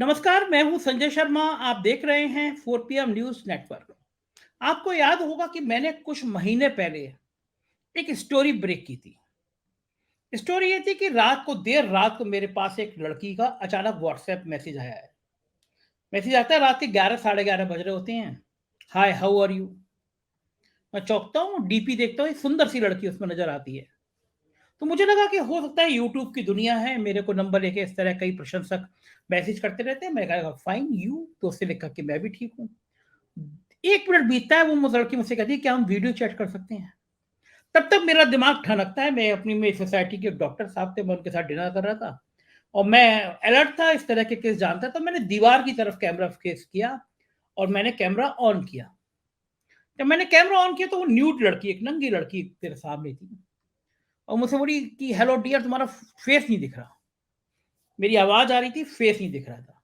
नमस्कार, मैं हूं संजय शर्मा। आप देख रहे हैं 4 PM न्यूज़ नेटवर्क। आपको याद होगा कि मैंने कुछ महीने पहले एक स्टोरी ब्रेक की थी। स्टोरी ये थी कि देर रात को मेरे पास एक लड़की का अचानक व्हाट्सएप मैसेज आया है। मैसेज आता है रात के 11 साढ़े 11 बज रहे होते हैं। हाय, हाउ आर यू? मैं चौंकता हूँ, डीपी देखता हूँ, एक सुंदर सी लड़की उसमें नजर आती है। तो मुझे लगा कि हो सकता है यूट्यूब की दुनिया है, मेरे को नंबर लेके इस तरह कई प्रशंसक मैसेज करते रहते हैं। मैं कहा फाइन यू, तो उससे लिखा कि मैं भी ठीक हूँ। 1 मिनट बीतता है, वो लड़की मुझसे कहती है, "क्या हम वीडियो चैट कर सकते हैं?" तब तक मेरा दिमाग ठनकता है। मैं अपनी में सोसाइटी के एक डॉक्टर साहब थे, मैं उनके साथ डिनर कर रहा था और मैं अलर्ट था, इस तरह के केस जानता था। तो मैंने दीवार की तरफ कैमरा फेस किया और मैंने कैमरा ऑन किया। जब मैंने कैमरा ऑन किया तो वो न्यूड लड़की, एक नंगी लड़की मेरे सामने थी और मुझसे बोली कि, "हेलो डियर, तुम्हारा फेस नहीं दिख रहा।" मेरी आवाज़ आ रही थी, फेस नहीं दिख रहा था।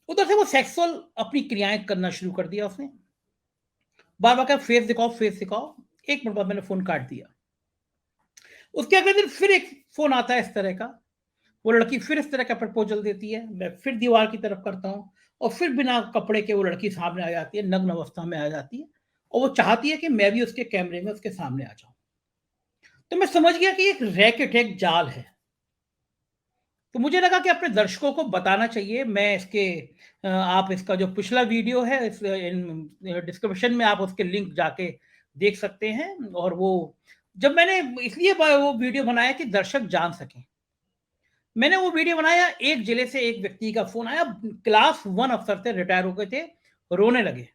उधर से वो सेक्सुअल अपनी क्रियाएँ करना शुरू कर दिया उसने। बार-बार कहा, "फेस दिखाओ, फेस दिखाओ।" 1 मिनट बाद मैंने फ़ोन काट दिया। उसके अगले दिन फिर एक फ़ोन आता है इस तरह का। वो लड़की फिर इस तरह का प्रपोज़ल देती है। मैं फिर दीवार की तरफ करता हूँ और फिर बिना कपड़े के वो लड़की सामने आ जाती है, नग्न अवस्था में आ जाती है और वो चाहती है कि मैं भी उसके कैमरे में उसके सामने आ जाऊँ। तो मैं समझ गया कि एक रैकेट है, एक जाल है। तो मुझे लगा कि अपने दर्शकों को बताना चाहिए। मैं इसके आप इसका जो पिछला वीडियो है इस डिस्क्रिप्शन में आप उसके लिंक जाके देख सकते हैं। और वो जब मैंने इसलिए वो वीडियो बनाया कि दर्शक जान सकें। मैंने वो वीडियो बनाया, एक जिले से एक व्यक्ति का फ़ोन आया, क्लास 1 अफ़सर थे, रिटायर हो गए थे, रोने लगे।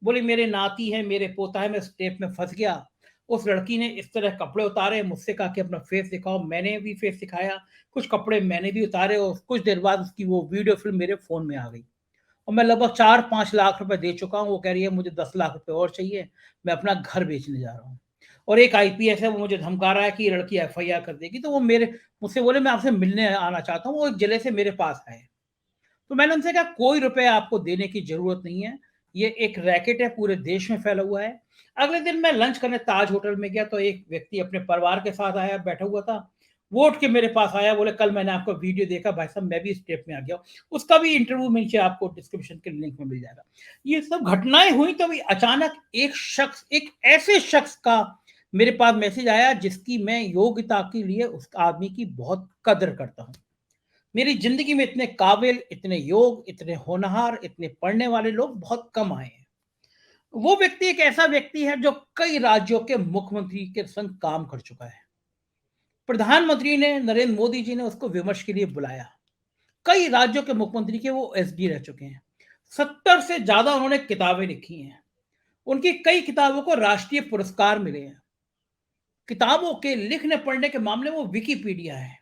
बोले, मेरे नाती है, मेरे पोता है, मैं इस टेप में फँस गया। उस लड़की ने इस तरह कपड़े उतारे, मुझसे कहा कि अपना फेस दिखाओ, मैंने भी फेस दिखाया, कुछ कपड़े मैंने भी उतारे और कुछ देर बाद उसकी वो वीडियो फ़िल्म मेरे फ़ोन में आ गई। और मैं लगभग 4-5 लाख रुपए दे चुका हूँ। वो कह रही है मुझे 10 लाख रुपए और चाहिए, मैं अपना घर बेचने जा रहा हूँ। और एक आईपीएस है, वो मुझे धमका रहा है कि ये लड़की एफआईआर कर देगी। तो वो मेरे मुझसे बोले, मैं आपसे मिलने आना चाहता हूँ। वो एक जिले से मेरे पास आए। तो मैंने उनसे कहा, कोई रुपए आपको देने की ज़रूरत नहीं है। ये एक रैकेट है, पूरे देश में फैला हुआ है। अगले दिन मैं लंच करने ताज होटल में गया तो एक व्यक्ति अपने परिवार के साथ आया, बैठा हुआ था। वो उठ के मेरे पास आया, बोले, कल मैंने आपका वीडियो देखा भाई साहब, मैं भी इस टेप में आ गया हूँ। उसका भी इंटरव्यू नीचे आपको डिस्क्रिप्शन के लिंक में मिल जाएगा। ये सब घटनाएँ हुई तभी अचानक एक ऐसे शख्स का मेरे पास मैसेज आया जिसकी मैं योग्यता के लिए उस आदमी की बहुत कदर करता हूँ। मेरी ज़िंदगी में इतने काबिल, इतने योग्य, इतने होनहार, इतने पढ़ने वाले लोग बहुत कम आए हैं। वो व्यक्ति एक ऐसा व्यक्ति है जो कई राज्यों के मुख्यमंत्री के संग काम कर चुका है। प्रधानमंत्री ने, नरेंद्र मोदी जी ने उसको विमर्श के लिए बुलाया। कई राज्यों के मुख्यमंत्री के वो एसडी रह चुके हैं। 70 से ज़्यादा उन्होंने किताबें लिखी हैं। उनकी कई किताबों को राष्ट्रीय पुरस्कार मिले हैं। किताबों के लिखने पढ़ने के मामले में वो विकिपीडिया है।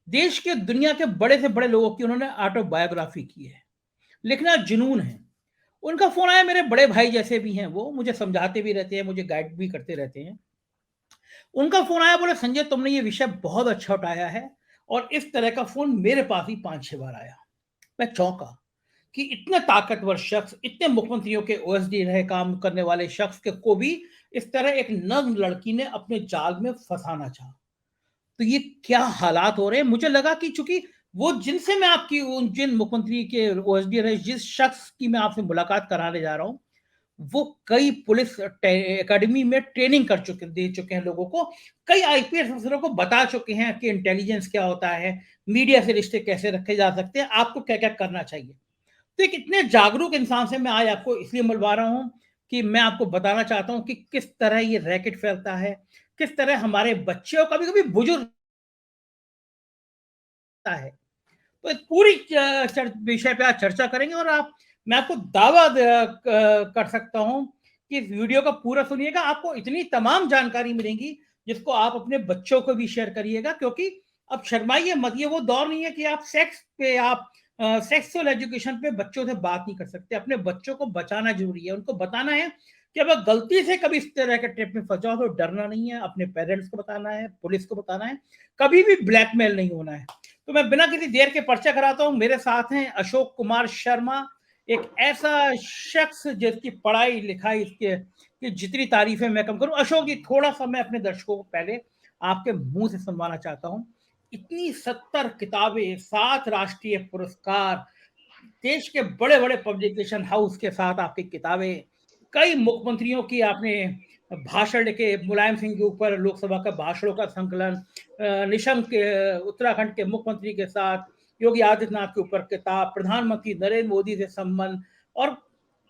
देश के दुनिया के बड़े से बड़े लोगों की उन्होंने ऑटोबायोग्राफी की है। लिखना जुनून है। उनका फ़ोन आया, मेरे बड़े भाई जैसे भी हैं वो, मुझे समझाते भी रहते हैं, मुझे गाइड भी करते रहते हैं। उनका फ़ोन आया, बोले, संजय तुमने ये विषय बहुत अच्छा उठाया है। और इस तरह का फ़ोन मेरे पास भी 5-6 बार आया। मैं चौंका कि इतने ताकतवर शख्स, इतने मुख्यमंत्रियों के ओएसडी रहे काम करने वाले शख्स के को भी इस तरह एक नग्न लड़की ने अपने जाल में फँसाना चाहा। तो ये क्या हालात हो रहे हैं? मुझे लगा कि चूँकि वो जिनसे मैं आपकी उन जिन मुख्यमंत्री के ओएसडी रहे, जिस शख्स की मैं आपसे मुलाकात कराने जा रहा हूँ, वो कई पुलिस एकेडमी में ट्रेनिंग दे चुके हैं लोगों को। कई आईपीएस अफसरों को बता चुके हैं कि इंटेलिजेंस क्या होता है, मीडिया से रिश्ते कैसे रखे जा सकते हैं, आपको क्या-क्या करना चाहिए। तो एक इतने जागरूक इंसान से मैं आज आपको इसलिए मिलवा रहा हूँ कि मैं आपको बताना चाहता हूँ कि किस तरह ये रैकेट फैलता है, किस तरह हमारे बच्चे और कभी-कभी बुजुर्ग है। तो इस पूरी विषय पे आज चर्चा करेंगे और आप मैं आपको दावा कर सकता हूं कि इस वीडियो का पूरा सुनिएगा। आपको इतनी तमाम जानकारी मिलेगी जिसको आप अपने बच्चों को भी शेयर करिएगा, क्योंकि अब शर्माइए मत। ये वो दौर नहीं है कि आप सेक्सुअल एजुकेशन पे बच्चों से बात नहीं कर सकते। अपने बच्चों को बचाना जरूरी है। उनको बताना है कि अगर गलती से कभी इस तरह के ट्रिप में फंस जाओ तो डरना नहीं है। अपने पेरेंट्स को बताना है, पुलिस को बताना है, कभी भी ब्लैकमेल नहीं होना है। तो मैं बिना किसी देर के परिचय कराता हूँ। मेरे साथ हैं अशोक कुमार शर्मा, एक ऐसा शख्स जिसकी पढ़ाई लिखाई इसके की जितनी तारीफें मैं कम करूं। अशोक जी, थोड़ा सा मैं अपने दर्शकों को पहले आपके मुंह से सुनवाना चाहता हूं इतनी 70 किताबें, 7 राष्ट्रीय पुरस्कार, देश के बड़े बड़े पब्लिकेशन हाउस के साथ आपकी किताबें, कई मुख्यमंत्रियों की आपने भाषण लिखे, मुलायम सिंह के ऊपर लोकसभा का भाषणों का संकलन, निशंक के उत्तराखंड के मुख्यमंत्री के साथ, योगी आदित्यनाथ के ऊपर किताब, प्रधानमंत्री नरेंद्र मोदी से संबंध और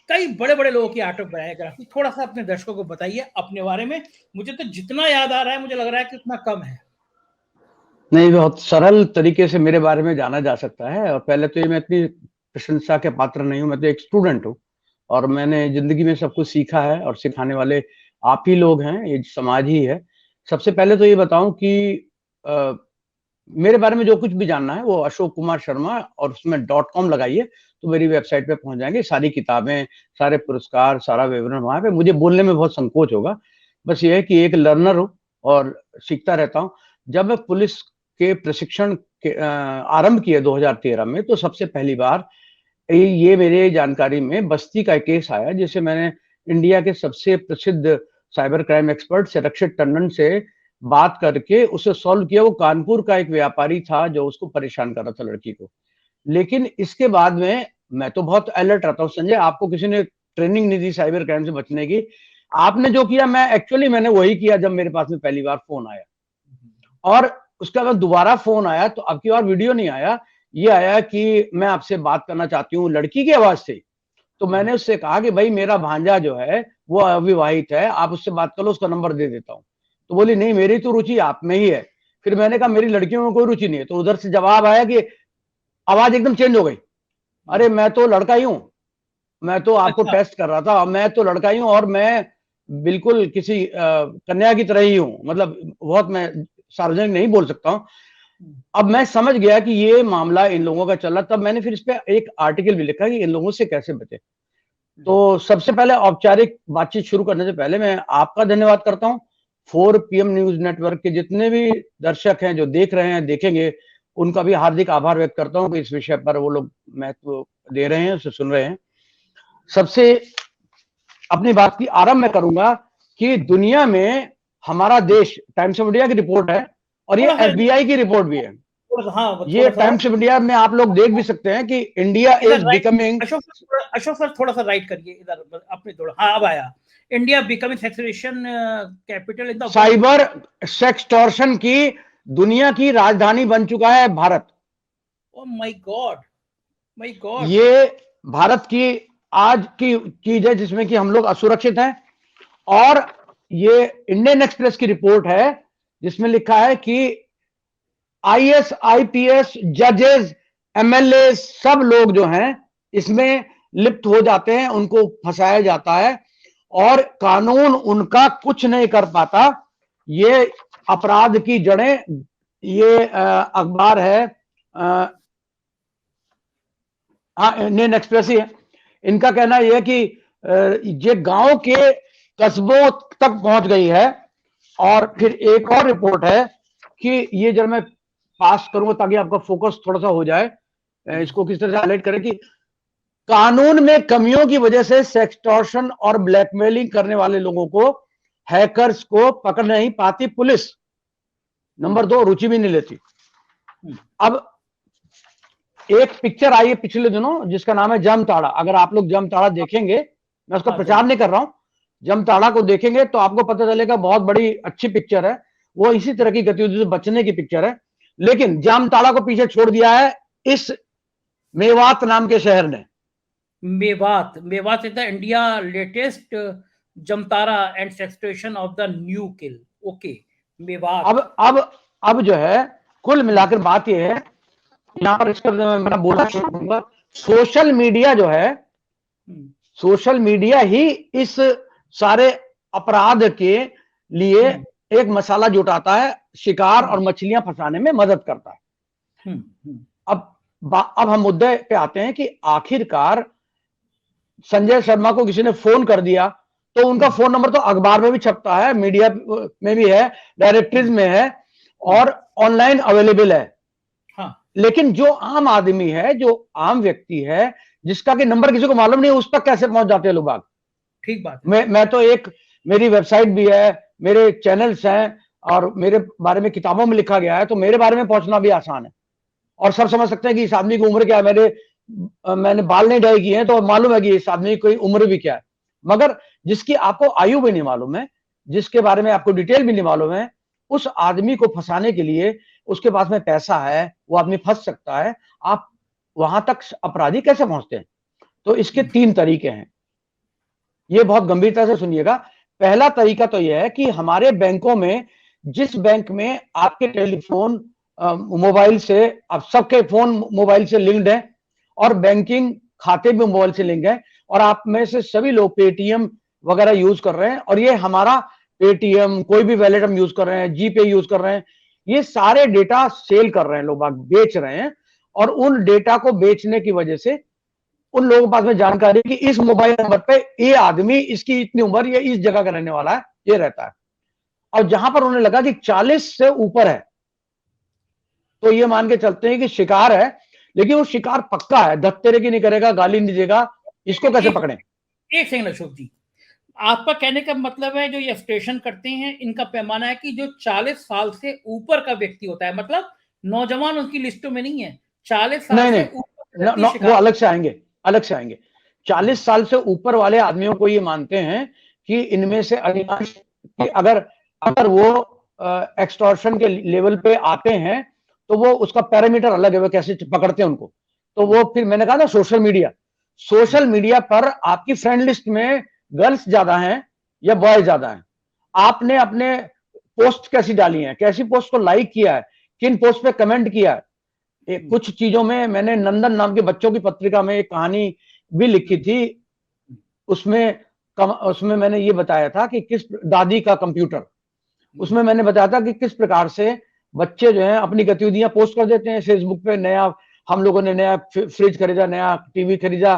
कई बड़े बड़े लोगों की ऑटोबायोग्राफी। थोड़ा सा अपने दर्शकों को बताइए अपने बारे में। मुझे तो जितना याद आ रहा है मुझे लग रहा है कि उतना कम है। नहीं, बहुत सरल तरीके से मेरे बारे में जाना जा सकता है। और पहले तो ये मैं इतनी प्रशंसा के पात्र नहीं हूँ, मैं तो एक स्टूडेंट हूँ और मैंने जिंदगी में सब कुछ सीखा है और सिखाने वाले आप ही लोग हैं, ये समाज ही है। सबसे पहले तो ये बताऊं कि अ, मेरे बारे में जो कुछ भी जानना है वो अशोक कुमार शर्मा और उसमें .com लगाइए तो मेरी वेबसाइट पे पहुंच जाएंगे। सारी किताबें, सारे पुरस्कार, सारा विवरण वहां पे। मुझे बोलने में बहुत संकोच होगा, बस ये है कि एक लर्नर हूँ और सीखता रहता हूँ। जब मैं पुलिस के प्रशिक्षण के आरंभ किए 2013 में, तो सबसे पहली बार ये मेरे जानकारी में बस्ती का एक केस आया, जिसे मैंने इंडिया के सबसे प्रसिद्ध साइबर क्राइम एक्सपर्ट से रक्षित टंडन से बात करके उसे सॉल्व किया। वो कानपुर का एक व्यापारी था जो उसको परेशान कर रहा था, लड़की को। लेकिन इसके बाद में मैं तो बहुत अलर्ट रहता हूँ। संजय, आपको किसी ने ट्रेनिंग नहीं दी साइबर क्राइम से बचने की। आपने जो किया, मैंने वही किया जब मेरे पास में पहली बार फोन आया। और उसके बाद दोबारा फोन आया तो अब की बार वीडियो नहीं आया, ये आया कि मैं आपसे बात करना चाहती हूँ, लड़की की आवाज से। तो मैंने उससे कहा कि भाई मेरा भांजा जो है वो अविवाहित है, आप उससे बात कर लो, उसका नंबर दे देता हूँ। तो बोली नहीं, मेरी तो रुचि आप में ही है। फिर मैंने कहा मेरी लड़कियों में कोई रुचि नहीं है। तो उधर से जवाब आया कि आवाज एकदम चेंज हो गई। अरे मैं तो लड़का ही हूँ, मैं तो आपको अच्छा। टेस्ट कर रहा था, मैं तो लड़का ही हूँ और मैं बिल्कुल किसी कन्या की तरह ही हूँ। मतलब बहुत, मैं सार्वजनिक नहीं बोल सकता हूँ। अब मैं समझ गया कि ये मामला इन लोगों का चला। तब मैंने फिर इस पे एक आर्टिकल भी लिखा कि इन लोगों से कैसे बचे। तो सबसे पहले औपचारिक बातचीत शुरू करने से पहले मैं आपका धन्यवाद करता हूं। 4PM न्यूज नेटवर्क के जितने भी दर्शक हैं जो देख रहे हैं, देखेंगे, उनका भी हार्दिक आभार व्यक्त करता हूं कि इस विषय पर वो लोग महत्व दे रहे हैं, उसे सुन रहे हैं। सबसे अपनी बात की आरंभ मैं करूंगा कि दुनिया में हमारा देश, टाइम्स ऑफ इंडिया की रिपोर्ट है और ये थोड़ा सा FBI की रिपोर्ट भी है। हाँ, ये थोड़ा सा टाइम्स ऑफ इंडिया में आप लोग देख भी सकते हैं कि इंडिया इधर is right. Becoming, Ashok sir थोड़ा सा राइट करिए इधर अपने थोड़ा। हाँ, अब आया। India becoming sextortion capital in the world. Cyber sextortion की दुनिया की राजधानी बन चुका है Bharat. Oh my god, my god. ये भारत की आज की चीज है जिसमें कि हम लोग असुरक्षित हैं। और ये इंडियन एक्सप्रेस की रिपोर्ट है जिसमें लिखा है कि IS IPS जजेस MLA सब लोग जो हैं इसमें लिप्त हो जाते हैं, उनको फंसाया जाता है और कानून उनका कुछ नहीं कर पाता। ये अपराध की जड़ें, ये अखबार है, हाँ इंडियन एक्सप्रेस ही है। इनका कहना यह है कि ये गांव के कस्बों तक पहुंच गई है। और फिर एक और रिपोर्ट है कि ये जब मैं पास करूंगा ताकि आपका फोकस थोड़ा सा हो जाए, इसको किस तरह से हाईलाइट करें कि कानून में कमियों की वजह से सेक्सटॉर्शन और ब्लैकमेलिंग करने वाले लोगों को, हैकर्स को पकड़ नहीं पाती पुलिस। नंबर 2, रुचि भी नहीं लेती। अब एक पिक्चर आई है पिछले दिनों जिसका नाम है जमताड़ा। अगर आप लोग जमताड़ा देखेंगे, मैं उसका प्रचार नहीं कर रहा हूं, जमताड़ा को देखेंगे तो आपको पता चलेगा बहुत बड़ी अच्छी पिक्चर है। वो इसी तरह की गतिविधि से बचने की पिक्चर है। लेकिन जामताड़ा को पीछे छोड़ दिया है इस मेवात नाम के शहर ने। Mewat is the India latest Jamtara and sextortion of the new kill. Okay, Mewat. अब जो है कुल मिलाकर बात यह है, यहां पर इसका मैं बोलना शुरू करूंगा। सोशल मीडिया जो है, सोशल मीडिया ही इस सारे अपराध के लिए एक मसाला जुटाता है, शिकार और मछलियां फंसाने में मदद करता है। अब हम मुद्दे पे आते हैं कि आखिरकार संजय शर्मा को किसी ने फोन कर दिया तो उनका फोन नंबर तो अखबार में भी छपता है, मीडिया में भी है, डायरेक्टरीज में है और ऑनलाइन अवेलेबल है। हाँ। लेकिन जो आम आदमी है, जो आम व्यक्ति है, जिसका कि नंबर किसी को मालूम नहीं, उस तक कैसे पहुंच जाते हैं लोग? ठीक बात। मैं तो एक, मेरी वेबसाइट भी है, मेरे चैनल्स हैं, और मेरे बारे में किताबों में लिखा गया है, तो मेरे बारे में पहुंचना भी आसान है। और सब समझ सकते हैं कि इस आदमी की उम्र क्या है। मैंने बाल नहीं डाई किए हैं तो मालूम है कि इस आदमी की उम्र भी क्या है। मगर जिसकी आपको आयु भी नहीं मालूम है, जिसके बारे में आपको डिटेल भी नहीं मालूम है, उस आदमी को फंसाने के लिए उसके पास में पैसा है, वो आदमी फंस सकता है। आप वहां तक अपराधी कैसे पहुंचते हैं? तो इसके 3 तरीके हैं। ये बहुत गंभीरता से सुनिएगा। पहला तरीका तो यह है कि हमारे बैंकों में, जिस बैंक में आपके टेलीफोन मोबाइल से, अब सबके फोन मोबाइल से लिंक्ड है और बैंकिंग खाते भी मोबाइल से लिंक है, और आप में से सभी लोग पेटीएम वगैरह यूज कर रहे हैं, और ये हमारा पेटीएम, कोई भी वैलेट हम यूज कर रहे हैं, जीपे यूज कर रहे हैं, ये सारे डेटा सेल कर रहे हैं, लोग बेच रहे हैं। और उन डेटा को बेचने की वजह से उन लोगों के पास में जानकारी कि इस मोबाइल नंबर पे ये आदमी, इसकी इतनी उम्र, ये इस जगह का रहने वाला है, ये रहता है। और जहां पर उन्हें लगा कि 40 से ऊपर है, तो ये मान के चलते हैं कि शिकार है, लेकिन वो शिकार पक्का है, धत्तेरे की नहीं करेगा, गाली नहीं देगा, इसको कैसे पकड़े? एक सेकंड अशोक जी, आपका कहने का मतलब है जो ये एक्सप्रेशन करते हैं इनका पैमाना है कि जो 40 साल से ऊपर का व्यक्ति होता है, मतलब नौजवान उनकी लिस्टों में नहीं है, 40 साल नहीं से नहीं, ऊपर वो अलग से आएंगे, अलग से आएंगे। 40 साल से ऊपर वाले आदमियों को ये मानते हैं कि इनमें से अधिकांश, अगर अगर वो एक्सटॉर्शन के लेवल पे आते हैं तो वो उसका पैरामीटर अलग है, वो कैसे पकड़ते हैं उनको। तो वो फिर मैंने कहा ना, सोशल मीडिया पर आपकी फ्रेंड लिस्ट में गर्ल्स ज्यादा हैं या बॉय ज्यादा हैं? आपने अपने पोस्ट कैसी डाली है, कैसी पोस्ट को लाइक किया है, किन पोस्ट पे कमेंट किया है। कुछ चीजों में मैंने नंदन नाम के बच्चों की पत्रिका में एक कहानी भी लिखी थी, उसमें मैंने ये बताया था कि किस दादी का कंप्यूटर, उसमें मैंने बताया था कि किस प्रकार से बच्चे जो हैं अपनी गतिविधियां पोस्ट कर देते हैं फेसबुक पे। हम लोगों ने नया फ्रिज खरीदा, नया टीवी खरीदा,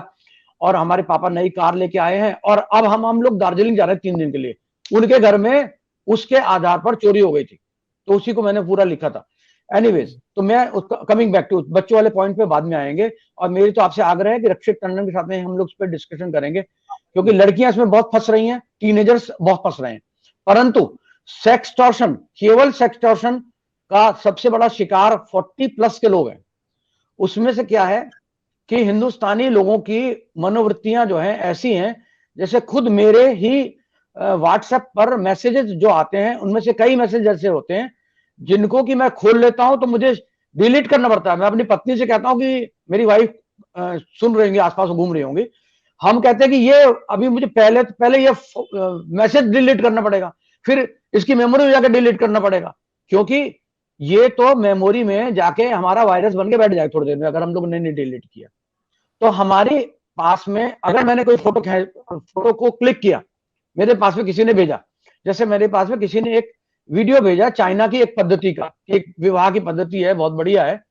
और हमारे पापा नई कार लेके आए हैं, और अब हम लोग दार्जिलिंग जा रहे हैं 3 दिन के लिए। उनके घर में उसके आधार पर चोरी हो गई थी, तो उसी को मैंने पूरा लिखा था। एनीवेज, तो मैं कमिंग बैक टू बच्चों वाले पॉइंट पे बाद में आएंगे, और मेरी तो आपसे आग्रह है कि रक्षित टंडन के साथ में हम लोग इस पर डिस्कशन करेंगे, क्योंकि लड़कियां इसमें बहुत फंस रही हैं, टीनेजर्स बहुत फंस रहे हैं। परंतु सेक्सटॉर्शन, केवल सेक्सटॉर्शन का सबसे बड़ा शिकार 40 प्लस के लोग हैं। उसमें से क्या है कि हिंदुस्तानी लोगों की मनोवृत्तियां जो हैं ऐसी हैं, जैसे खुद मेरे ही व्हाट्सएप पर मैसेजेस जो आते हैं, उनमें से कई मैसेज ऐसे होते हैं जिनको कि मैं खोल लेता हूं तो मुझे डिलीट करना पड़ता है। मैं अपनी पत्नी से कहता हूं कि मेरी वाइफ सुन रही होंगी, आसपास घूम रही होंगी, हम कहते हैं कि ये अभी मुझे पहले ये मैसेज डिलीट करना पड़ेगा, फिर इसकी मेमोरी में जाकर डिलीट करना पड़ेगा, क्योंकि ये तो मेमोरी में जाके हमारा वायरस बन के बैठ जाए थोड़ी देर में, अगर हम लोग ने नहीं डिलीट किया। तो हमारे पास में अगर मैंने कोई फोटो को क्लिक किया, मेरे पास में किसी ने भेजा, जैसे मेरे पास में किसी ने एक वीडियो भेजा चाइना की एक पद्धति का, एक विवाह की पद्धति है, बहुत बढ़िया है।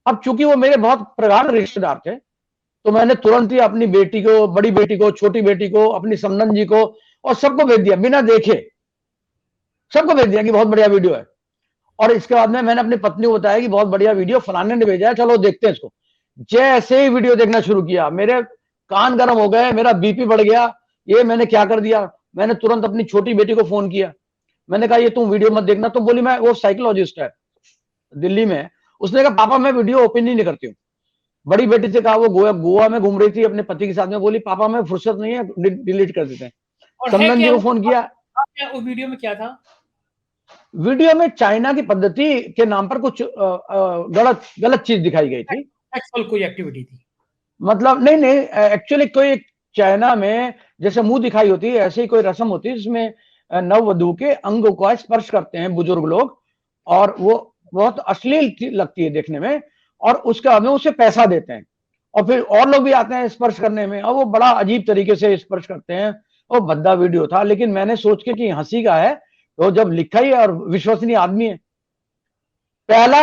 अब चूंकि वो मेरे बहुत प्रगाढ़ रिश्तेदार थे, तो मैंने तुरंत ही अपनी बेटी को, बड़ी बेटी को, छोटी बेटी को, अपनी समनन जी को, और सबको भेज दिया, बिना देखे सबको भेज दिया कि बहुत बढ़िया वीडियो है। और इसके बाद में मैंने अपनी पत्नी को बताया कि बहुत बढ़िया वीडियो फलाने ने भेजा है, चलो देखते हैं इसको। जैसे ही वीडियो देखना शुरू किया, मेरे कान गर्म हो गए, मेरा बीपी बढ़ गया। ये मैंने क्या कर दिया, मैंने तुरंत अपनी छोटी बेटी को फोन किया, मैंने कहा ये तुम वीडियो मत देखना। तो बोली, मैं, वो साइकोलॉजिस्ट है दिल्ली में, उसने कहा पापा मैं वीडियो ओपन ही नहीं करती हूँ। बड़ी बेटी से कहा, वो गोवा में घूम रही थी अपने पति के साथ में, बोली पापा मैं फुर्सत नहीं है, डिलीट कर देते हैं। समनन जी को फोन किया, क्या वो वीडियो में क्या था? वीडियो में चाइना की पद्धति के नाम पर कुछ गलत चीज दिखाई गई थी, कोई एक्टिविटी थी, मतलब नहीं नहीं, एक्चुअली कोई चाइना में जैसे मुंह दिखाई होती है, ऐसे ही कोई रस्म होती है जिसमें नववधु के अंग को स्पर्श करते हैं बुजुर्ग लोग, और वो बहुत अश्लील लगती है देखने में, और उसके बाद में उसे पैसा देते हैं, और फिर और लोग भी आते हैं स्पर्श करने में, और वो बड़ा अजीब तरीके से स्पर्श करते हैं। वो भद्दा वीडियो था, लेकिन मैंने सोच के कि हंसी का है, तो जब लिखा ही है और विश्वसनीय आदमी है। पहला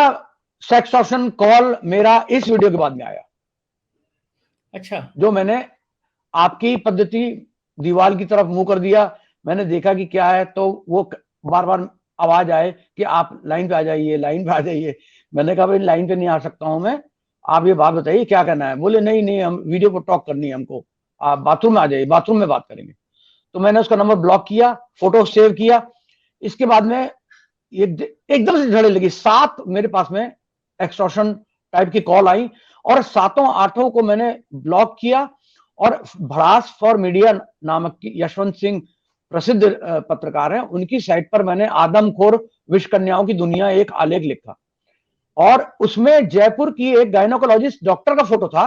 सेक्स ऑप्शन कॉल मेरा इस वीडियो के बाद में आया। अच्छा, जो मैंने आपकी पद्धति दीवार की तरफ मुंह कर दिया, मैंने देखा कि क्या है, तो वो बार बार आवाज आए कि आप लाइन पे आ जाइए, लाइन पे आ जाइए। मैंने कहा भाई लाइन पे नहीं आ सकता हूं मैं, आप ये बात बताइए क्या करना है। बोले नहीं नहीं, हम वीडियो पर टॉक करनी है हमको, आप बाथरूम में आ जाइए, बाथरूम में बात करेंगे। तो मैंने उसका नंबर ब्लॉक किया, फोटो सेव किया। इसके बाद में एकदम से झड़े लगी। 7 मेरे पास में एक्सटॉर्शन टाइप की कॉल आई और 7 को मैंने ब्लॉक किया। और भड़ास फॉर मीडिया नामक की यशवंत सिंह प्रसिद्ध पत्रकार हैं, उनकी साइट पर मैंने आदमखोर विष कन्याओं की दुनिया एक आलेख लिखा और उसमें जयपुर की एक गायनोकोलॉजिस्ट डॉक्टर का फोटो था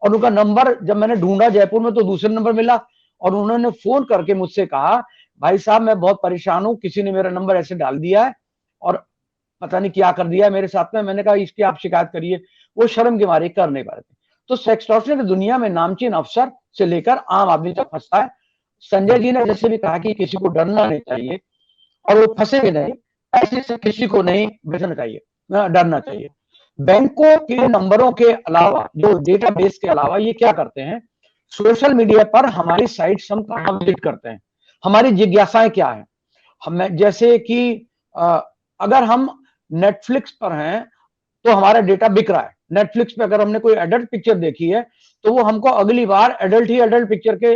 और उनका नंबर जब मैंने ढूंढा जयपुर में तो दूसरे नंबर मिला और उन्होंने फोन करके मुझसे कहा, भाई साहब मैं बहुत परेशान हूं, किसी ने मेरा नंबर ऐसे डाल दिया है और पता नहीं क्या कर दिया है मेरे साथ में। मैंने कहा इसकी आप शिकायत करिए। वो शर्म के मारे कर नहीं पा रहे थे। तो सेक्सटॉर्शन की दुनिया में नामचीन अफसर से लेकर आम आदमी तक फंसता है। संजय जी ने जैसे भी कहा कि किसी को डरना नहीं चाहिए और वो फंसेंगे नहीं, ऐसे से किसी को नहीं बचना चाहिए, डरना चाहिए। बैंकों के नंबरों के अलावा, जो डेटाबेस के अलावा ये क्या करते हैं, सोशल मीडिया पर हमारी साइट्स हम कहाँ विजिट करते हैं, हमारी जिज्ञासाएं क्या है। हमें जैसे कि अगर हम नेटफ्लिक्स पर हैं तो हमारा डेटा बिक रहा है। नेटफ्लिक्स पे अगर हमने कोई एडल्ट पिक्चर देखी है तो वो हमको अगली बार एडल्ट ही एडल्ट पिक्चर के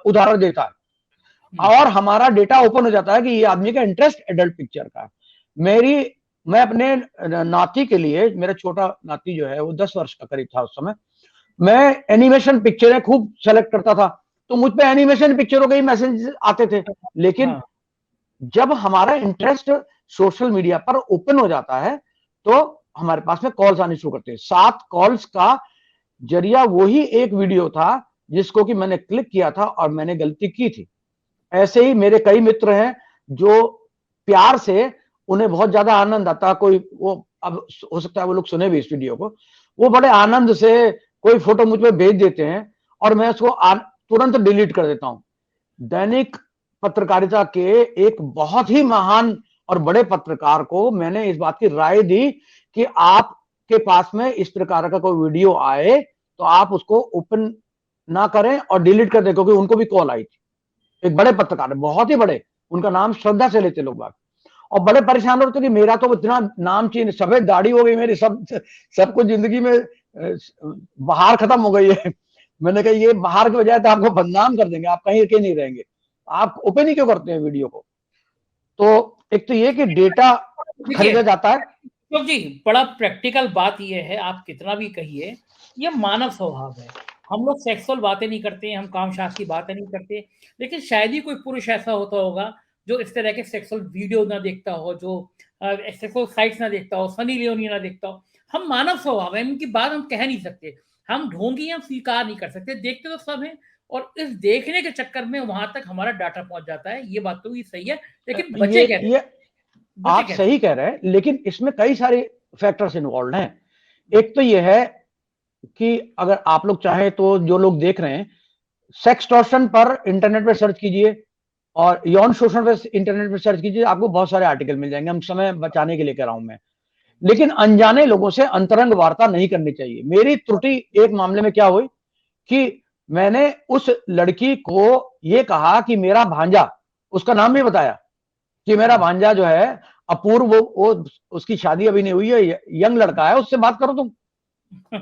उदाहरण देता है और हमारा डेटा ओपन हो जाता है कि ये आदमी का इंटरेस्ट एडल्ट पिक्चर का है। मैं अपने नाती के लिए, मेरा छोटा नाती जो है वो 10 वर्ष का करीब था उस समय, मैं एनिमेशन पिक्चरें खूब सेलेक्ट करता था तो मुझ पे एनिमेशन पिक्चरों के ही मैसेज आते थे। लेकिन जब हमारा इंटरेस्ट सोशल मीडिया पर ओपन हो जाता है तो हमारे पास में कॉल्स आने शुरू करते हैं। 7 कॉल्स का जरिया वही एक वीडियो था जिसको कि मैंने क्लिक किया था और मैंने गलती की थी। ऐसे ही मेरे कई मित्र हैं जो प्यार से, उन्हें बहुत ज्यादा आनंद आता, कोई वो, अब हो सकता है वो लोग सुने भी इस वीडियो को, वो बड़े आनंद से कोई फोटो मुझ पे भेज देते हैं और मैं उसको तुरंत डिलीट कर देता हूं। दैनिक पत्रकारिता के एक बहुत ही महान और बड़े पत्रकार को मैंने इस बात की राय दी कि आपके पास में इस प्रकार का कोई वीडियो आए तो आप उसको ओपन ना करें और डिलीट कर दें, क्योंकि उनको भी कॉल आई थी। एक बड़े पत्रकार है, बहुत ही बड़े, उनका नाम श्रद्धा से लेते लोग बात, और बड़े परेशान होते कि मेरा तो इतना नाम चीन, सफेद दाढ़ी हो गई मेरी, सब कुछ जिंदगी में बाहर खत्म हो गई है। मैंने कहा ये बाहर की बजाय तो आपको बदनाम कर देंगे, आप कहीं के नहीं रहेंगे, आप ओपन ही क्यों करते हैं वीडियो को। तो एक तो ये कि डेटा खरीदा जाता है। तो जी बड़ा प्रैक्टिकल बात ये है, आप कितना भी कहिए ये मानव स्वभाव है। हम लोग सेक्सुअल बातें नहीं करते, हम कामशास्त्री बातें नहीं करते, लेकिन शायद ही कोई पुरुष ऐसा होता होगा जो इस तरह के सेक्सुअल वीडियो ना देखता हो, जो सेक्सुअल साइट्स ना देखता हो, सनी लियोनी ना देखता हो। हम मानव स्वभाव है, इनकी बात हम कह नहीं सकते, हम ढोंगी हम स्वीकार नहीं कर सकते, देखते तो सब हैं और इस देखने के चक्कर में वहां तक हमारा डाटा पहुंच जाता है। ये बात तो ही सही है, लेकिन बच्चे कहते हैं, आप सही कह रहे हैं, लेकिन इसमें कई सारे फैक्टर्स इन्वॉल्व हैं। एक तो ये है कि अगर आप लोग चाहें तो जो लोग देख रहे हैं, सेक्सटॉर्शन पर इंटरनेट पर सर्च कीजिए और यौन शोषण पर इंटरनेट पर सर्च कीजिए, आपको बहुत सारे आर्टिकल मिल जाएंगे। हम समय बचाने के लिए कह रहा हूं मैं, लेकिन अनजाने लोगों से अंतरंग वार्ता नहीं करनी चाहिए। मेरी त्रुटि एक मामले में क्या हुई कि मैंने उस लड़की को ये कहा कि मेरा भांजा, उसका नाम भी बताया कि मेरा भांजा जो है अपूर्व, वो उसकी शादी अभी नहीं हुई है, यंग लड़का है, उससे बात करो तुम।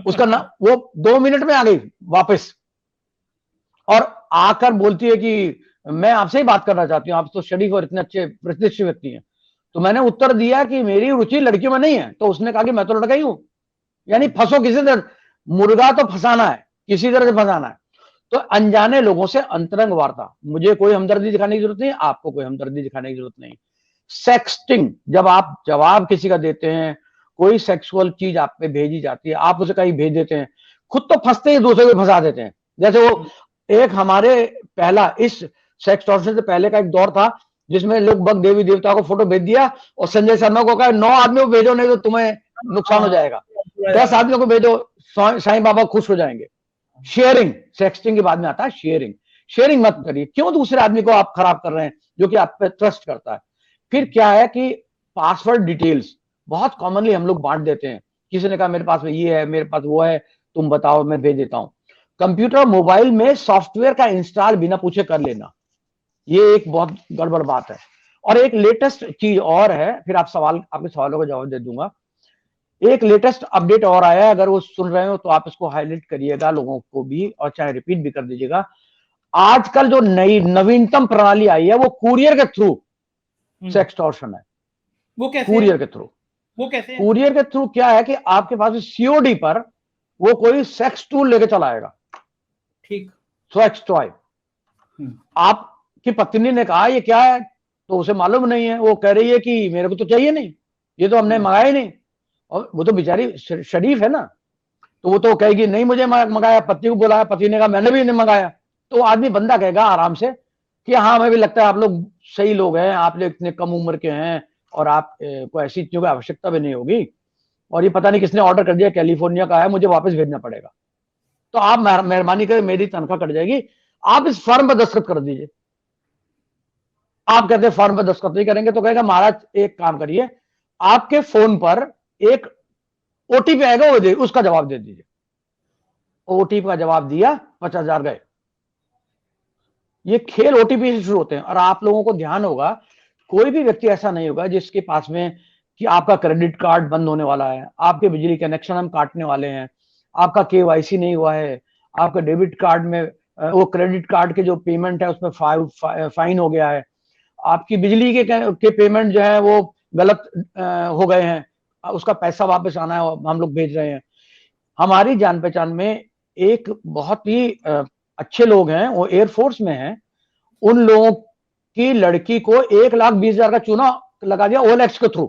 उसका नाम, वो 2 मिनट में आ गई वापस और आकर बोलती है कि मैं आपसे ही बात करना चाहती हूँ, आप तो शरीफ और इतने अच्छे प्रतिष्ठित व्यक्ति हैं। तो मैंने उत्तर दिया कि मेरी रुचि लड़कियों में नहीं है। तो उसने कहा कि मैं तो लड़का ही हूं। यानी फंसो किसी तरह, मुर्गा तो फंसाना है, किसी तरह से फंसाना है। तो अनजाने लोगों से अंतरंग वार्ता, मुझे कोई हमदर्दी दिखाने की जरूरत नहीं, आपको कोई हमदर्दी दिखाने की जरूरत नहीं। सेक्सटिंग, जब आप जवाब किसी का देते हैं, कोई सेक्सुअल चीज आप पे भेजी जाती है, आप उसे कहीं भेज देते हैं, खुद तो फंसते ही दूसरे को फंसा देते हैं। जैसे वो एक हमारे पहला, इस सेक्सटॉर्शन से पहले का एक दौर था जिसमें लोग बग देवी देवता को फोटो भेज दिया और संजय शर्मा को कहा 9 आदमियों को भेजो नहीं तो तुम्हें नुकसान हो जाएगा, 10 आदमियों को भेजो, साईं बाबा खुश हो जाएंगे। शेयरिंग, सेक्सटिंग के बाद में आता है शेयरिंग। शेयरिंग मत करिए, क्यों दूसरे आदमी को आप खराब कर रहे हैं जो कि आप पे ट्रस्ट करता है। फिर क्या है कि पासवर्ड डिटेल्स बहुत कॉमनली हम लोग बांट देते हैं। किसी ने कहा मेरे पास में ये है, मेरे पास वो है, तुम बताओ मैं भेज देता हूं। कंप्यूटर मोबाइल में सॉफ्टवेयर का इंस्टॉल बिना पूछे कर लेना, ये एक बहुत गड़बड़ बात है। और एक लेटेस्ट चीज और है, फिर आपके सवालों का जवाब दे दूंगा। एक लेटेस्ट अपडेट और आया है, अगर वो सुन रहे हो तो आप इसको हाईलाइट करिएगा लोगों को भी, और चाहे रिपीट भी कर दीजिएगा। आजकल जो नई नवीनतम प्रणाली आई है वो कुरियर के थ्रू सेक्सटॉर्शन है। वो कैसे? कुरियर के थ्रू। वो कैसे? कुरियर के थ्रू क्या है कि आपके पास सीओडी पर वो कोई सेक्स टूल लेके चला आएगा, ठीक। Sex toy. आपकी पत्नी ने कहा ये क्या है, तो उसे मालूम नहीं है, वो कह रही है कि मेरे को तो चाहिए नहीं, ये तो हमने मंगाया ही नहीं। और वो तो बेचारी शरीफ है ना, तो वो तो कहेगी नहीं मुझे मंगाया, पति को बुलाया, पति ने कहा मैंने भी नहीं मंगाया, तो आदमी बंदा कहेगा आराम से कि हाँ हमें भी लगता है आप लोग सही लोग हैं, आप लोग इतने कम उम्र के हैं और आप को ऐसी चीजों की आवश्यकता भी नहीं होगी, और ये पता नहीं किसने ऑर्डर कर दिया, कैलिफोर्निया का है, मुझे वापस भेजना पड़ेगा, तो आप मेहरबानी करें मेरी तनख्वाह कट जाएगी, आप इस फॉर्म पर दस्तखत कर दीजिए। आप कहते हैं फॉर्म पर दस्तखत नहीं करेंगे, तो कहेगा महाराज एक काम करिए, आपके फोन पर एक ओटीपी आएगा, वो उसका जवाब दे दीजिए। ओटीपी का जवाब दिया, 50,000 गए। ये खेल ओटीपी से शुरू होते हैं। और आप लोगों को ध्यान होगा, कोई भी व्यक्ति ऐसा नहीं होगा जिसके पास में कि आपका क्रेडिट कार्ड बंद होने वाला है, आपके बिजली कनेक्शन हम काटने वाले हैं, आपका केवाईसी नहीं हुआ है, आपका डेबिट कार्ड में वो क्रेडिट कार्ड के जो पेमेंट है उसमें फाइन हो गया है, आपकी बिजली के पेमेंट जो है वो गलत हो गए हैं, उसका पैसा वापस आना है, हम लोग भेज रहे हैं। हमारी जान पहचान में एक बहुत ही अच्छे लोग हैं, वो एयरफोर्स में हैं, उन लोगों की लड़की को 1,20,000 का चूना लगा दिया OLX के थ्रू।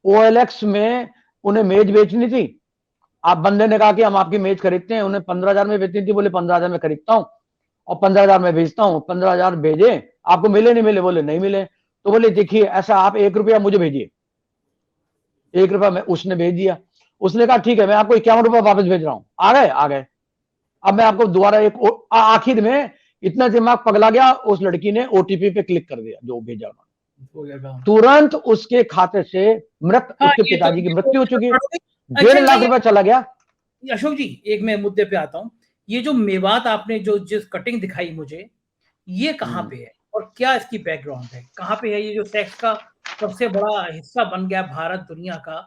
OLX में उन्हें मेज बेचनी थी, आप बंदे ने कहा कि हम आपकी मेज खरीदते हैं, उन्हें 15,000 में बेचनी थी, बोले 15,000 में खरीदता हूं और 15,000 में भेजता हूं। 15,000 भेजे, आपको मिले नहीं मिले, बोले नहीं मिले, तो बोले देखिए ऐसा आप 1 रुपया मुझे भेजिए, 1 रुपया में उसने भेज दिया। उसने कहा ठीक है मैं आपको 51 रुपया वापस भेज रहा हूं, आ गए। अब मैं आपको दोबारा एक आखिर में इतना दिमाग पगला गया, उस लड़की ने ओटीपी पे क्लिक कर दिया जो भेजा, तुरंत उसके खाते से उसके पिताजी की मृत्यु हो चुकी है, 1.5 लाख रुपया चला गया। अशोक जी एक मैं मुद्दे पे आता हूँ, ये जो मेवात आपने जो जिस कटिंग दिखाई मुझे, ये कहाँ पे है और क्या इसकी बैकग्राउंड है, कहाँ पे है ये जो सेक्स का सबसे बड़ा हिस्सा बन गया भारत दुनिया का,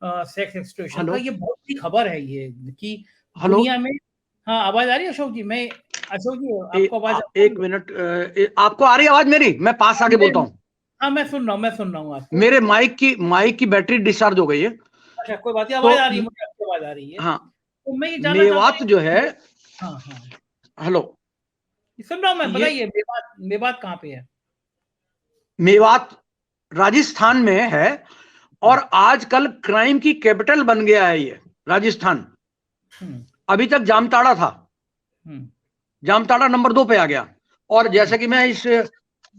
सेक्स एक्सप्लॉयटेशन का, ये बहुत बड़ी खबर है ये कि दुनिया में। हाँ आवाज आ रही है अशोक जी? मैं अशोक जी आपको आवाज एक मिनट, आपको आ रही है आवाज मेरी? मैं पास आके बोलता हूँ। हाँ मैं सुन रहा हूँ आपको। मेरे माइक की बैटरी डिस्चार्ज हो गई है। अच्छा कोई बात नहीं, आवाज आ रही है मुझे, आपकी आवाज आ रही है। हाँ, तो मैं ये जानना मेवात जो है, हाँ हाँ हेलो सुन रहा हूँ मैं, बताइए मेवात कहाँ पे है? मेवात राजस्थान में है और आजकल क्राइम की कैपिटल बन गया है ये राजस्थान। अभी तक जामताड़ा था, जामताड़ा नंबर 2 पे आ गया। और जैसे कि मैं इस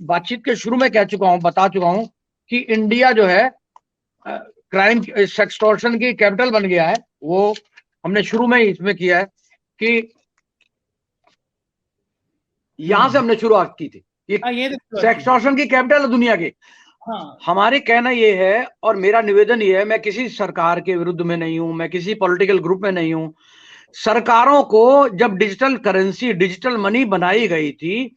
बातचीत के शुरू में बता चुका हूं कि इंडिया जो है क्राइम सेक्सटॉर्शन की कैपिटल बन गया है। वो हमने शुरू में ही इसमें किया है कि यहां से हमने शुरुआत की थी, सेक्सटॉर्शन की कैपिटल है दुनिया की। हमारे कहना ये है और मेरा निवेदन ये है, मैं किसी सरकार के विरुद्ध में नहीं हूं, मैं किसी पॉलिटिकल ग्रुप में नहीं हूं। सरकारों को जब डिजिटल करेंसी, डिजिटल मनी बनाई गई थी,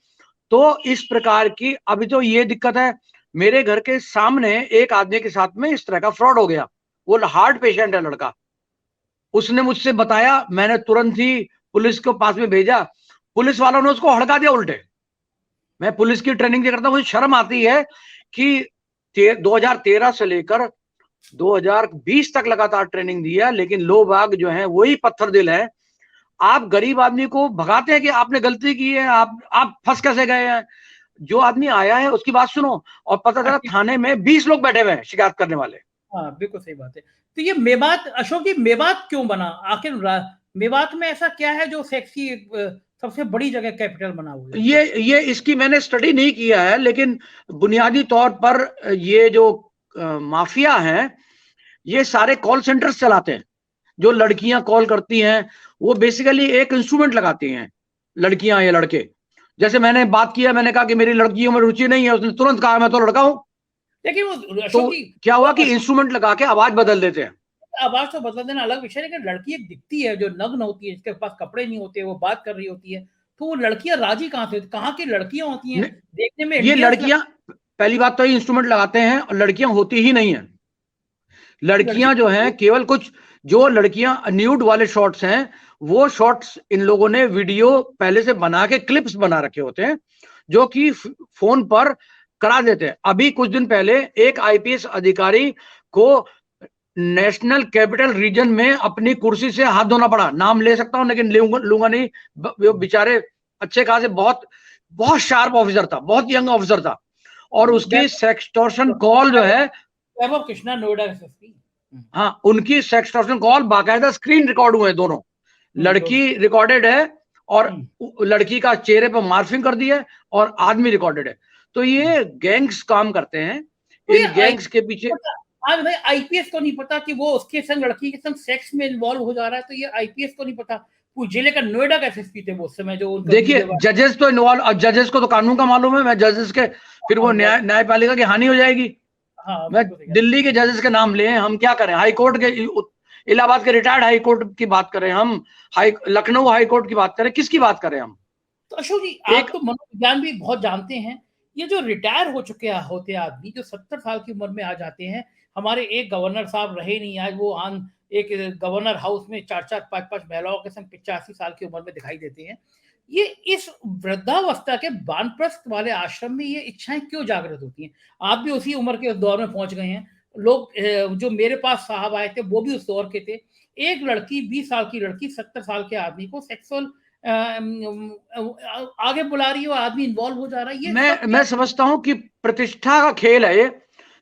तो इस प्रकार की, अभी तो ये दिक्कत है, मेरे घर के सामने एक आदमी के साथ में इस तरह का फ्रॉड हो गया। वो हार्ट पेशेंट है लड़का, उसने मुझसे बताया, मैंने तुरंत ही पुलिस को पास में भेजा, पुलिस वालों ने उसको हड़का दिया उल्टे। मैं पुलिस की ट्रेनिंग करता हूं, मुझे शर्म आती है कि 2013 से लेकर 2020 तक लगातार ट्रेनिंग दिया, लेकिन लोग बाग जो हैं वही पत्थर दिल है। आप गरीब आदमी को भगाते हैं कि आपने गलती की है, आप फंस कैसे गए हैं। जो आदमी आया है उसकी बात सुनो, और पता चला थाने में 20 लोग बैठे हुए हैं शिकायत करने वाले। हाँ बिल्कुल सही बात है। तो ये मेवात, अशोक जी मेवात क्यों बना आखिर? मेवात में ऐसा क्या है जो सेक्स की सबसे बड़ी जगह कैपिटल बना हुआ है? ये इसकी मैंने स्टडी नहीं किया है, लेकिन बुनियादी तौर पर ये जो माफिया हैं, ये सारे कॉल सेंटर्स चलाते हैं। जो लड़कियां कॉल करती हैं वो बेसिकली एक इंस्ट्रूमेंट लगाती हैं, लड़कियां या लड़के। जैसे मैंने बात किया, मैंने कहा कि मेरी लड़कियों में रुचि नहीं है, उसने तुरंत कहा मैं तो लड़का हूं। लेकिन वो तो क्या हुआ कि इंस्ट्रूमेंट लगा के आवाज बदल देते हैं। आवाज तो बदल देना अलग विषय, लेकिन लड़की एक दिखती है जो नग्न होती है, जिसके पास कपड़े नहीं होते, वो बात कर रही होती है, तो वो लड़कियां राजी कहां से, कहां की लड़कियां होती हैं देखने में? ये लड़कियां, पहली बात तो ये इंस्ट्रूमेंट लगाते हैं और लड़कियां होती ही नहीं है। लड़कियां जो हैं, केवल कुछ जो लड़कियां न्यूड वाले शॉट्स हैं, वो शॉट्स इन लोगों ने वीडियो पहले से बना के क्लिप्स बना रखे होते हैं, जो कि फोन पर करा देते हैं। अभी कुछ दिन पहले एक आईपीएस अधिकारी को नेशनल कैपिटल रीजन में अपनी कुर्सी से हाथ धोना पड़ा। नाम ले सकता हूं लेकिन लूंगा नहीं। वो बेचारे अच्छे खासे बहुत बहुत शार्प ऑफिसर था, बहुत यंग ऑफिसर था, और उसकी सेक्सटॉर्शन कॉल जो है वैभव कृष्णा, नोएडा एसएसपी, हाँ, उनकी सेक्सटॉर्शन कॉल बाकायदा स्क्रीन रिकॉर्ड हुए दोनों। लड़की रिकॉर्डेड है और लड़की का चेहरे पर मार्फिंग कर दी है और आदमी रिकॉर्डेड है। तो ये गैंग्स काम करते हैं। इन गैंग्स के पीछे आज भाई आईपीएस को नहीं पता कि वो उसके संग लड़की के संग सेक्स में इन्वॉल्व हो जा रहा है, तो ये आईपीएस को नहीं पता। जिले का नोएडा का एसएसपी थे वो उस समय जो देखिए जजेस तो इन्वॉल्व, और जजेस को तो कानून का मालूम है। मैं जजेस के फिर वो न्यायपालिका की हानि हो जाएगी। हाँ, मैं दिल्ली के जजेस के नाम लिए, हम क्या करें? हाई कोर्ट के, इलाहाबाद के रिटायर्ड हाई कोर्ट की बात करें हम, लखनऊ हाई कोर्ट की बात करें, किसकी बात करें हम? तो अशोक जी, आप तो मनोविज्ञान भी बहुत जानते हैं। ये जो रिटायर हो चुके होते आदमी जो 70 साल की उम्र में आ जाते हैं, हमारे एक गवर्नर साहब रहे नहीं, आज वो एक गवर्नर हाउस में 4-4, 5-5 महिलाओं के संग 85 साल की उम्र में दिखाई देते हैं। ये इस वृद्धावस्था के वानप्रस्थ वाले आश्रम में ये इच्छाएं क्यों जागृत होती हैं? आप भी उसी उम्र के दौर में पहुंच गए हैं। लोग जो मेरे पास साहब आए थे वो भी उस दौर के थे। एक लड़की, 20 साल की लड़की 70 साल के आदमी को सेक्सुअल आगे बुला रही है, आदमी इन्वॉल्व हो जा रहा है। ये मैं समझता हूं कि प्रतिष्ठा का खेल है ये।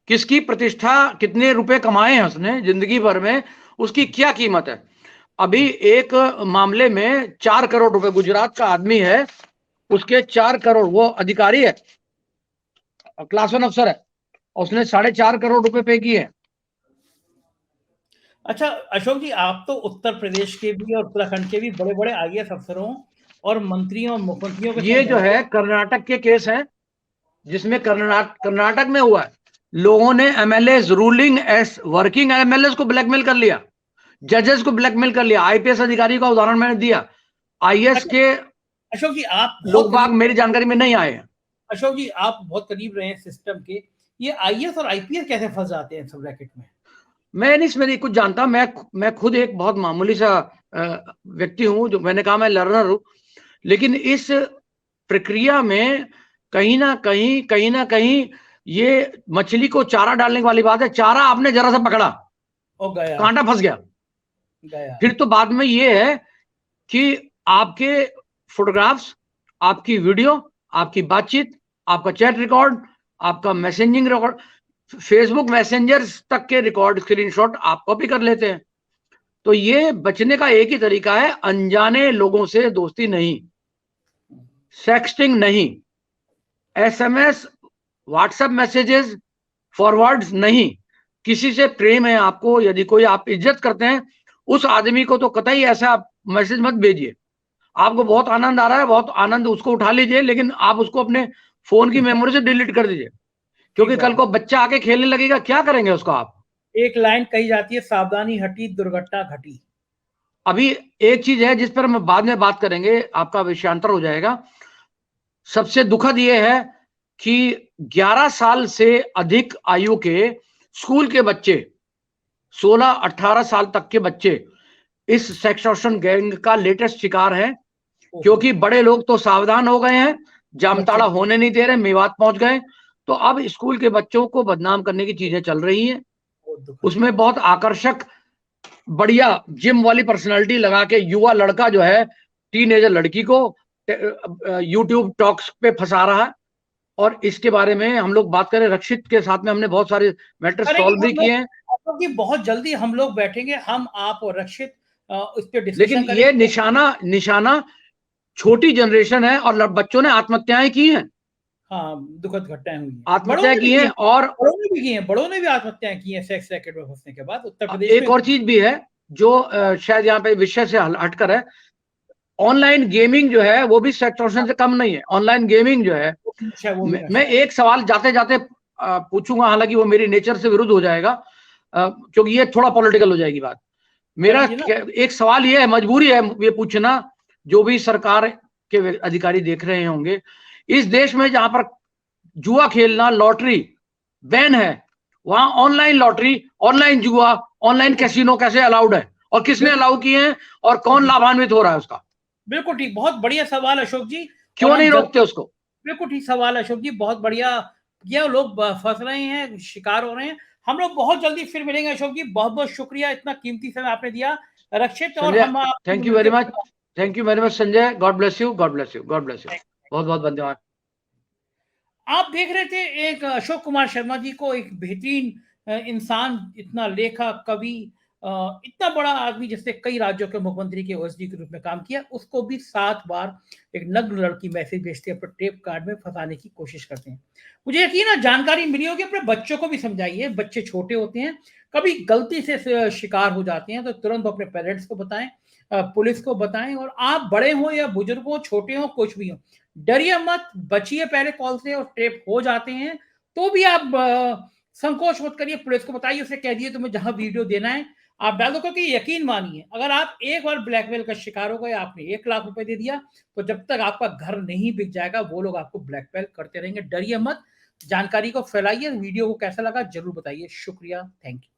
किसकी प्रतिष्ठा, कितने रुपए कमाए हैं उसने जिंदगी भर में, उसकी क्या कीमत है। अभी एक मामले में 4 करोड़ रुपए, गुजरात का आदमी है, उसके 4 करोड़, वो अधिकारी है, क्लास 1 अफसर है, उसने 4.5 करोड़ रुपए पे किए। अच्छा अशोक जी, आप तो उत्तर प्रदेश के भी और उत्तराखंड के भी बड़े बड़े आईएएस अफसरों और मंत्रियों और मुख्यमंत्रियों के, ये जो है कर्नाटक के केस है, जिसमें कर्नाटक में हुआ है। लोगों ने MLA, ruling S working MLA को ब्लैकमेल कर लिया, जजेस को ब्लैकमेल कर लिया। आईपीएस अधिकारी का उदाहरण मैंने दिया। आईएएस के अशोक जी, आप लोग बाग मेरी जानकारी में नहीं आए हैं। अशोक जी, आप बहुत करीब रहे हैं सिस्टम के। ये आईएएस और आईपीएस कैसे फंस जाते हैं सब रैकेट में? मैं नहीं कुछ जानता। मैं खुद एक बहुत मामूली सा व्यक्ति हूं, जो मैंने कहा मैं लर्नर हूं, लेकिन इस प्रक्रिया में कहीं ना कहीं ये मछली को चारा डालने वाली बात है। चारा आपने जरा सा पकड़ा और गया, कांटा फंस गया। फिर तो बाद में ये है कि आपके फोटोग्राफ्स, आपकी वीडियो, आपकी बातचीत, आपका चैट रिकॉर्ड, आपका मैसेजिंग रिकॉर्ड, फेसबुक मैसेंजर तक के रिकॉर्ड स्क्रीनशॉट आप कॉपी कर लेते हैं। तो ये बचने का एक ही तरीका है, अनजाने लोगों से दोस्ती नहीं, सेक्सटिंग नहीं, एसएमएस, व्हाट्सएप मैसेजेस, फॉरवर्ड्स नहीं। किसी से प्रेम है आपको, यदि कोई आप इज्जत करते हैं, उस आदमी को तो कतई ऐसा मैसेज मत भेजिए। आपको बहुत आनंद आ रहा है, बहुत आनंद, उसको उठा लीजिए, लेकिन आप उसको अपने फोन की मेमोरी से डिलीट कर दीजिए, क्योंकि कल को बच्चा आके खेलने लगेगा, क्या करेंगे उसको आप? एक लाइन कही जाती है, सावधानी हटी दुर्घटना घटी। अभी एक चीज है जिस पर हम बाद में बात करेंगे, आपका विषयांतर हो जाएगा। सबसे दुखद यह है कि 11 साल से अधिक आयु के स्कूल के बच्चे, 16-18 साल तक के बच्चे इस सेक्सटॉर्शन गैंग का लेटेस्ट शिकार हैं, क्योंकि बड़े लोग तो सावधान हो गए हैं, जामताड़ा होने नहीं दे रहे, मेवात पहुंच गए। तो अब स्कूल के बच्चों को बदनाम करने की चीजें चल रही हैं। उसमें बहुत आकर्षक, बढ़िया जिम वाली पर्सनालिटी लगा के युवा लड़का जो है टीनेजर लड़की को यूट्यूब टॉक्स पे फंसा रहा है। और इसके बारे में हम लोग बात करें, रक्षित के साथ में हमने बहुत सारे मैटर सॉल्व भी किए हैं। बहुत जल्दी हम लोग बैठेंगे, हम, आप और रक्षित, इस पे डिस्कशन लेकिन ये निशाना छोटी जनरेशन है, और बच्चों ने आत्महत्याएं की हैं। हाँ, दुखद घटनाएं हुई हैं, आत्महत्या की हैं, और बड़ों ने भी आत्महत्याएं की हैं सेक्स रैकेट में फंसने के बाद। उत्तर प्रदेश एक और चीज भी है जो शायद यहाँ पे विषय से हटकर है। ऑनलाइन गेमिंग जो है वो भी सेक्सटॉर्शन से कम नहीं है। ऑनलाइन गेमिंग जो है, मैं एक सवाल जाते जाते पूछूंगा, हालांकि वो मेरी नेचर से विरुद्ध हो जाएगा, क्योंकि ये थोड़ा पॉलिटिकल हो जाएगी बात। मेरा एक सवाल ये है, मजबूरी है ये पूछना, जो भी सरकार के अधिकारी देख रहे होंगे, इस देश में जहां पर जुआ खेलना, लॉटरी बैन है, वहां ऑनलाइन लॉटरी, ऑनलाइन जुआ, ऑनलाइन कैसीनो कैसे अलाउड है, और किसने अलाउ किए हैं, और कौन लाभान्वित हो रहा है उसका? बिल्कुल ठीक, बहुत बढ़िया सवाल अशोक जी। क्यों नहीं रोकते उसको? बिल्कुल ठीक सवाल अशोक जी, बहुत बढ़िया ये लोग फंस रहे हैं, शिकार हो रहे हैं। हम लोग बहुत जल्दी फिर मिलेंगे। अशोक जी, बहुत बहुत शुक्रिया, इतना कीमती समय आपने दिया रक्षित, और संजय, हम आपसे थैंक यू वेरी मिलते much, thank you very much Sanjay, God bless you, God bless you, God bless you, बहुत बहुत धन्यवाद। आप देख रहे थे एक अशोक कुमार शर्मा जी को, एक बेहतरीन इंसान, इतना लेखक, कवि, इतना बड़ा आदमी जिसने कई राज्यों के मुख्यमंत्री के ओएसडी के रूप में काम किया, उसको भी 7 बार एक नग्न लड़की मैसेज भेजती है, अपने टेप कार्ड में फंसाने की कोशिश करते हैं। मुझे यकीन है जानकारी मिली होगी, अपने बच्चों को भी समझाइए। बच्चे छोटे होते हैं, कभी गलती से शिकार हो जाते हैं तो तुरंत अपने पेरेंट्स को बताएं, पुलिस को बताएं। और आप बड़े हो या बुजुर्ग हो, छोटे हो, कुछ भी हो, डरिए मत, बचिए पहले कॉल से। और ट्रेप हो जाते हैं तो भी आप संकोच मत करिए, पुलिस को बताइए, उसे कह दिए तुम्हें जहां वीडियो देना है आप डाल दो। क्योंकि यकीन मानिए, अगर आप एक बार ब्लैकमेल का शिकार हो गए, आपने 1 लाख रुपए दे दिया, तो जब तक आपका घर नहीं बिक जाएगा वो लोग आपको ब्लैकमेल करते रहेंगे। डरिए मत, जानकारी को फैलाइए। वीडियो को कैसा लगा जरूर बताइए। शुक्रिया, थैंक यू।